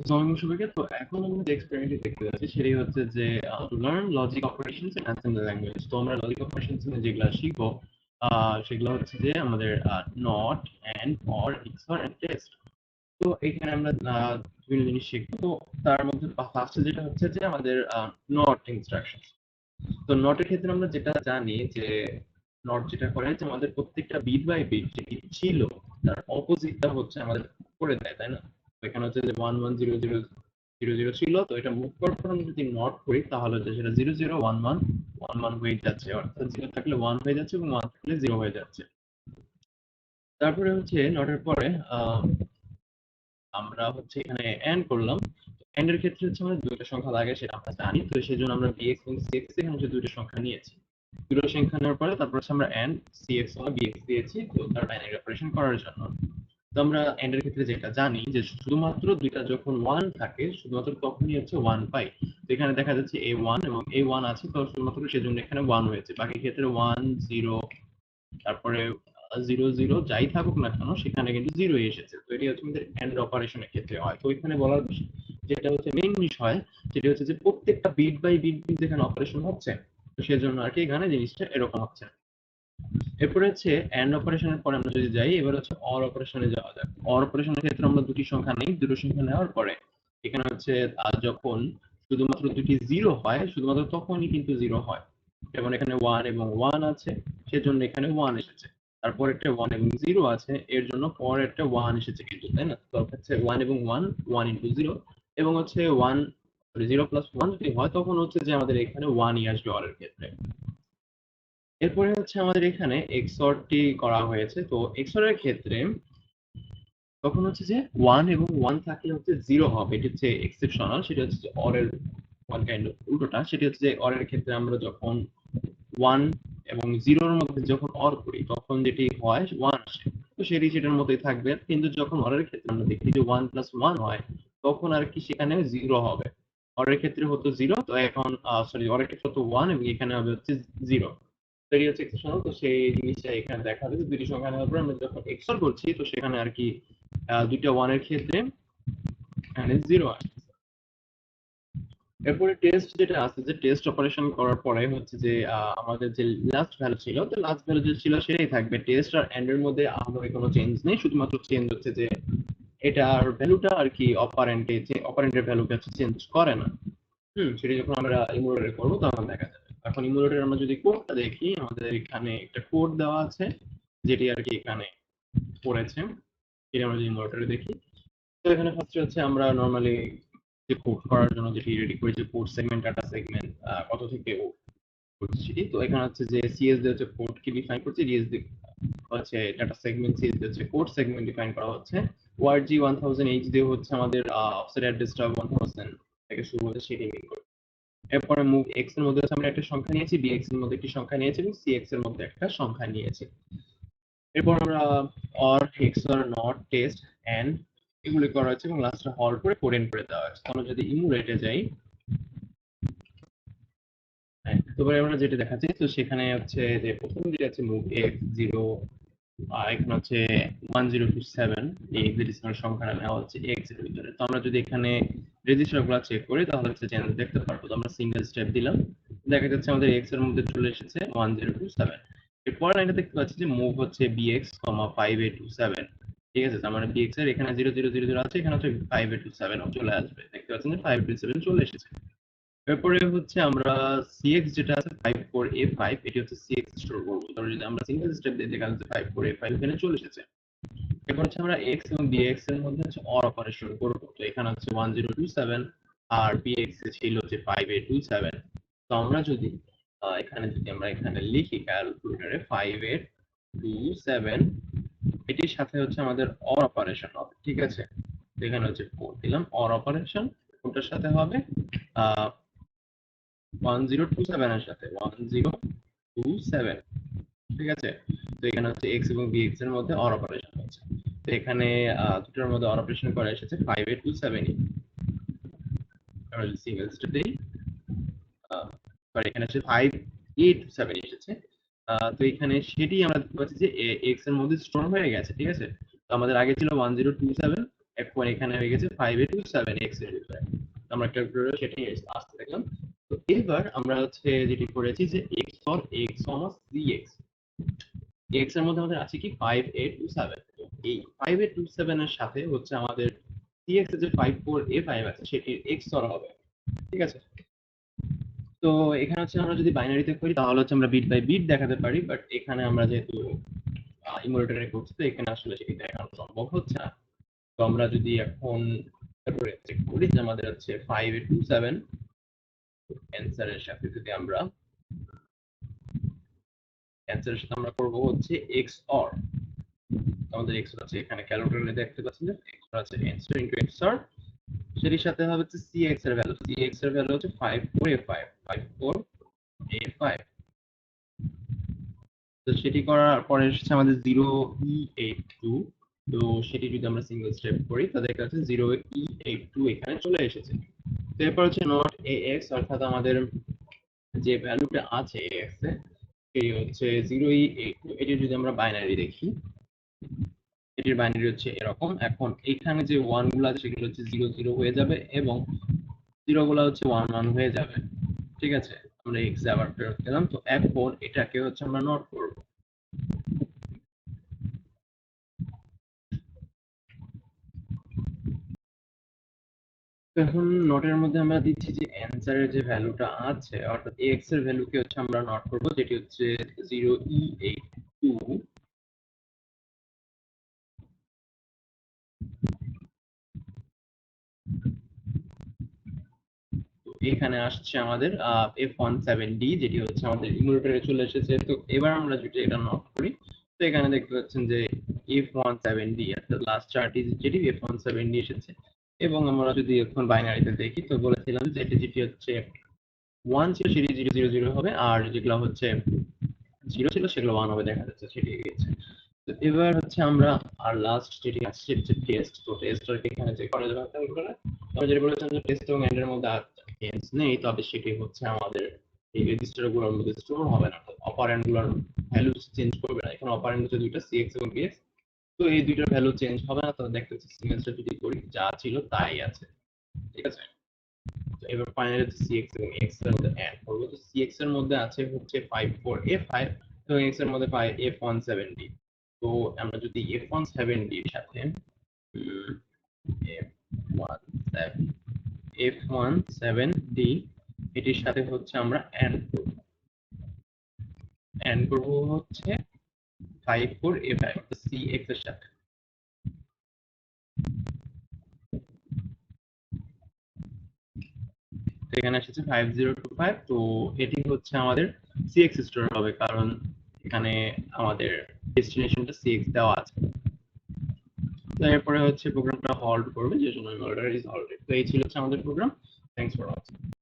আসসালামু সবাইকে। তো এখন আমরা যে এক্সপেরিমেন্টটি দেখতে যাচ্ছি সেটি হচ্ছে যে to learn logic operations in assembly language. তো আমরা লজিক অপারেশনস এ যেগুলো শিখবো সেগুলো হচ্ছে যে আমাদের not, and, or, XOR and test. তো এখানে আমরা বিভিন্ন জিনিস শিখবো। তো তার মধ্যে ফার্স্টে যেটা হচ্ছে যে আমাদের নট ইনস্ট্রাকশন। তো নটের ক্ষেত্রে আমরা যেটা জানি যে নট যেটা করে যে আমাদের প্রত্যেকটা বিট বাই বিট যেটি ছিল তার অপোজিটটা হচ্ছে আমাদের করে দেয়, তাই না? তো এখানে হচ্ছে যে 110000 ছিল, তো এটা মুভ করার পর আমরা যদি নট করি তাহলে হচ্ছে সেটা 001111 হয়ে যাচ্ছে, অর্থাৎ 0 থাকলে 1 হয়ে যাচ্ছে এবং 1 থাকলে 0 হয়ে যাচ্ছে। তারপরে হচ্ছে নটের পরে আমরা হচ্ছে এখানে এন্ড করলাম। এন্ড এর ক্ষেত্রে হচ্ছে আমাদের দুইটা সংখ্যা লাগে সেটা আমরা জানি, তো সেজন্য আমরা bx এবং cx এখানে হচ্ছে দুইটা সংখ্যা নিয়েছি। দুটো সংখ্যা নেওয়ার পরে তারপর হচ্ছে আমরা এন্ড cx বা bx দিয়েছি তো তার বাইনারি অপারেশন করার জন্য। তো আমরা এন্ড এর ক্ষেত্রে যেটা জানি যে শুধুমাত্র দুইটা যখন 1 থাকে শুধুমাত্র তখনই হচ্ছে 1 পাই। তো এখানে দেখা যাচ্ছে a1 এবং a1 আছে, তো শুধুমাত্র সেজন্য এখানে 1 হয়েছে, বাকি ক্ষেত্রে 1 0 তারপরে 00 যাই থাকুক না কেন সেখানে কিন্তু 0 এসেছে। তো এটি হচ্ছে আমাদের এন্ড অপারেশনের ক্ষেত্রে হয়। তো এখানে বলার যেটা হচ্ছে মেইন বিষয় যেটা হচ্ছে যে প্রত্যেকটা বিট বাই বিট যেখানে অপারেশন হচ্ছে, তো সেজন্য আর কি এখানে জিনিসটা এরকম হচ্ছে। এরপরে হচ্ছে এন্ড অপারেশনের পরে আমরা যদি যাই, এবার হচ্ছে অর অপারেশনে যাওয়া যাক। অর অপারেশনের ক্ষেত্রে আমরা দুটি সংখ্যা নেই, দুটো সংখ্যা নেওয়ার পরে এখানে হচ্ছে যখন শুধুমাত্র দুটি 0 হয় শুধুমাত্র তখনই কিন্তু 0 হয়। যেমন এখানে 1 এবং 1 আছে সেজন্য এখানে 1 এসেছে। তারপর একটা 1 এবং 0 আছে এর জন্য পরে একটা 1 এসেছে কিন্তু, তাই না? তো হচ্ছে 1 এবং 1 1 ইনটু 0 এবং হচ্ছে 1 0 প্লাস 1 যদি হয় তখন হচ্ছে যে আমাদের এখানে 1 ই আসবে অর এর ক্ষেত্রে। এরপরে হচ্ছে আমাদের এখানে XOR টি করা হয়েছে। তো XOR এর ক্ষেত্রে তখন হচ্ছে যে 1 এবং 1 থাকলে হচ্ছে 0 হবে, এটা হচ্ছে এক্সেপশনাল। সেটা হচ্ছে যে OR এর ওয়ান কাইন্ড অফ উল্টোটা। সেটা হচ্ছে যে OR এর ক্ষেত্রে আমরা যখন 1 এবং 0 এর মধ্যে যখন OR করি তখন যেটি হয় 1 আসে, তো সেটি সেটার মতোই থাকবে। কিন্তু যখন OR এর ক্ষেত্রে আমরা দেখি যে 1 প্লাস 1 হয় তখন আর কি সেখানে 0 হবে। OR এর ক্ষেত্রে হতো 0, তো এখন সরি OR এর ক্ষেত্রে হতো 1 এবং এখানে হবে হচ্ছে 0। তৈরি হচ্ছে এক্সেপশনাল। তো সেই জিনিসটা এখানে দেখা যাবে দুটি সংখ্যা নেওয়ার পর আমরা যখন এক্সঅর করছি তো সেখানে আর কি দুইটা 1 এর ক্ষেত্রে এখানে 0 আসে। এরপরে টেস্ট যেটা আছে, যে টেস্ট অপারেশন করার পরে হচ্ছে যে আমাদের যে লাস্ট ভ্যালু ছিল, তো লাস্ট ভ্যালু যে ছিল সেটাই থাকবে। টেস্ট আর এন্ড এর মধ্যে আমাদের কোনো চেঞ্জ নেই, শুধুমাত্র চেঞ্জ হচ্ছে যে এটার ভ্যালুটা আর কি অপারেন্টের ভ্যালুটা চেঞ্জ করে না। সেটা যখন আমরা ইমুলেটরে করবো তখন দেখা যাবে। এখন ইমুলেটরে আমরা যদি কোডটা দেখি, আমাদের এখানে একটা কোড দেওয়া আছে যেটি আর কি এখানে পড়েছে। এটা আমরা যদি ইমুলেটরে দেখি, তো এখানে ফার্স্টে হচ্ছে আমরা নরমালি যে কোড করার জন্য যেটি রেডি করেছি কোড সেগমেন্ট, ডাটা সেগমেন্ট কত থেকে করছি। তো এখানে হচ্ছে যে সিএস দিয়ে হচ্ছে কোড কি ডিফাইন করছি, ডিএস দিয়ে হচ্ছে ডাটা সেগমেন্ট, সিএস দিয়ে হচ্ছে কোড সেগমেন্ট ডিফাইন করা হচ্ছে। ওয়ার্ডজি 1000 দিয়ে হচ্ছে আমাদের অফসেট অ্যাড্রেসটা 1000 থেকে শুরু হচ্ছে সেটি মিন করে। এরপরে মুভ এক্স এর মধ্যে আমরা একটা সংখ্যা নিয়েছি, বিএক্স এর মধ্যে একটি সংখ্যা নিয়েছি এবং সিএক্স এর মধ্যে একটা সংখ্যা নিয়েছি। এরপর আমরা অর, এক্সঅর, নট, টেস্ট, এন্ড এগুলি করা হয়েছে এবং লাস্টে হল করে কোডেন করে দেওয়া হয়েছে। আমরা যদি ইমুলেটে যাই, তারপরে আমরা যেটা দেখাচ্ছি, তো সেখানে হচ্ছে যে প্রথম যেটা আছে মুভ এক্স 0, এখানে হচ্ছে 1027 এই এক্সিকিউশনাল সংখ্যাটা নেওয়া হচ্ছে এক্স এর ভিতরে। তো আমরা যদি এখানে রেজিস্টারগুলো চেক করি তাহলে হচ্ছে চেঞ্জ দেখতে পারবো। তো আমরা সিঙ্গেল স্টেপ দিলাম, দেখা যাচ্ছে আমাদের এক্স এর মধ্যে চলে এসেছে 1027। এরপর লাইনটা দেখতে পাচ্ছি যে মুভ হচ্ছে bx, 5827। ঠিক আছে, তার মানে bx এর এখানে 0000 আছে, এখানে হচ্ছে 5827 চলে আসবে। দেখতে পাচ্ছেন যে 5827 চলে এসেছে। এরপরে হচ্ছে আমরা সিএক্স যেটা আছে 54A5, এটি হচ্ছে সিএক্স স্টোর করবো। তাহলে যদি আমরা সিঙ্গেল স্টেপ দিয়ে দেখা যাচ্ছে 54A5 এখানে চলে এসেছে। এরপর হচ্ছে আমরা এক্স এবং বিএক্স এর মধ্যে হচ্ছে অর অপারেশন করব। তো এখানে হচ্ছে 1027 আর বিএক্স এ ছিল যে 5827। তো আমরা যদি এখানে লিখি ক্যালকুলেটরে 5827, এটির সাথে হচ্ছে আমাদের অর অপারেশন হবে। ঠিক আছে, তো এখানে হচ্ছে 4 দিলাম, অর অপারেশন কোনটার সাথে হবে, 1027 এর সাথে 1027। ঠিক আছে, তো এখানে হচ্ছে এক্স এবং বিএক্স এর মধ্যে অর অপারেশন হচ্ছে। তো এখানে দুটোর মধ্যে অর অপারেশন করা এসেছে 5827। আমরা যদি সিঙ্গেল স্টেপ দেই, সরি এখানে হচ্ছে 5827 এসেছে। তো এখানে সেটি আমরা দেখতে পাচ্ছি যে এক্স এর মধ্যে স্টোর হয়ে গেছে। ঠিক আছে, তো আমাদের আগে ছিল 1027, এখন এখানে হয়ে গেছে 5827 এক্স এর ভিতরে আমরা ক্যালকুলেটর সেটাই আসতে দেখলাম। তো এবার আমরা হচ্ছে যেটি করেছি যে XOR x, cx x এর মধ্যে আমাদের আছে কি 5827। এই 5827 এর সাথে হচ্ছে আমাদের cx এর যে 54A5 আছে সেটির XOR হবে, ঠিক আছে। তো এখানে হচ্ছে আমরা যদি বাইনারিতে করি তাহলে হচ্ছে আমরা বিট বাই বিট দেখাতে পারি, বাট এখানে আমরা যেহেতু ইমুলেটরে করছি তো এখানে আসলে সেটি দেখানো সম্ভব হচ্ছে না। তো আমরা যদি এখন চেক করি যে আমাদের হচ্ছে 5827 অ্যান্সারের সাথে যদি আমরা অ্যান্সারের সাথে আমরা করব হচ্ছে XOR। আমাদের XOR আছে এখানে ক্যালকুলেটরে দেখতে পাচ্ছেন যে XOR আছে answer into XOR, সেটির সাথে হবে হচ্ছে cx এর ভ্যালু, cx এর ভ্যালু হচ্ছে 54A5 54A5। তো সেটি করার পরে এসেছে আমাদের 0E82। তো সেটি যদি আমরা সিঙ্গেল স্টেপ করি তাহলে দেখা যাচ্ছে 0E82 এখানে চলে এসেছে। তো এরপর হচ্ছে নট ax, অর্থাৎ আমাদের যে ভ্যালুটা আছে ax এ সেটি হচ্ছে 0E82। এটি যদি আমরা বাইনারি দেখি এটির বাইনারি হচ্ছে এরকম। এখন এখানে যে ওয়ান গুলো আছে সেগুলো হচ্ছে 00 হয়ে যাবে এবং জিরো গুলো হচ্ছে 11 হয়ে যাবে, ঠিক আছে। আমরা এক্স আবার ফেরত পেলাম। তো এখন এটাকে হচ্ছে আমরা নট করব। এখন নোটের মধ্যে আমরা দিচ্ছি যে অ্যান্সারের যে ভ্যালুটা আছে অর্থাৎ এক্স এর ভ্যালুকে হচ্ছে আমরা নট করব, যেটি হচ্ছে 0E82। তো এখানে আসছে আমাদের F17D, যেটি হচ্ছে আমাদের ইমুলেটরে চলে এসেছে। তো এবার আমরা যদি এটা নট করি তো এখানে দেখতে পাচ্ছেন যে F17D অর্থাৎ লাস্ট চারটি যেটি F17D এসেছে। এবং আমরা যদি এখন বাইনারিতে দেখি তো বলেছিলাম যে এটি যেটি হচ্ছে 1 ছিল সেটি 000 হবে, আর যেগুলো হচ্ছে 0 ছিল সেগুলো 1 হবে, দেখা যাচ্ছে সেটি গিয়েছে। তো এবার হচ্ছে আমরা আর লাস্ট যেটি আছে সেটি হচ্ছে টেস্ট। তো টেস্টটাকে এখানে চেক করা যাবে করে আমরা যেটা বলেছিলাম যে টেস্ট এবং এন্ড এর মধ্যে আর চেঞ্জ নেই, তবে সেটি হচ্ছে আমাদের এই রেজিস্টার গুলোর মধ্যে স্টোর হবে না, অপারেন্ড গুলোর ভ্যালু চেঞ্জ করবে না। এখানে অপারেন্ড হচ্ছে দুইটা cx এবং bx, তো এই দুইটার ভ্যালু চেঞ্জ হবে না। তো দেখতে পাচ্ছি সিগনেচার যদি করি যা ছিল তাই আছে, ঠিক আছে। তো এবার ফাইনালি cx এবং x এর মধ্যে অ্যাড করব। তো cx এর মধ্যে আছে হচ্ছে 54A5 এবং x এর মধ্যে F17D। তো আমরা যদি F17D এর সাথে F17 F17D এটির সাথে হচ্ছে আমরা অ্যাড করব হচ্ছে 54A5 অর্থাৎ cx এর সাথে। এখানে এসেছে 5025। তো এটি হচ্ছে আমাদের cx স্টোর হবে, কারণ এখানে আমাদের ডেস্টিনেশনটা cx দেওয়া আছে। তো এরপরে হচ্ছে প্রোগ্রামটা হল্ড করবে যে জন্য অর্ডার ইজ হল্টেড। তো এই ছিল হচ্ছে আমাদের প্রোগ্রাম। Thanks for watching.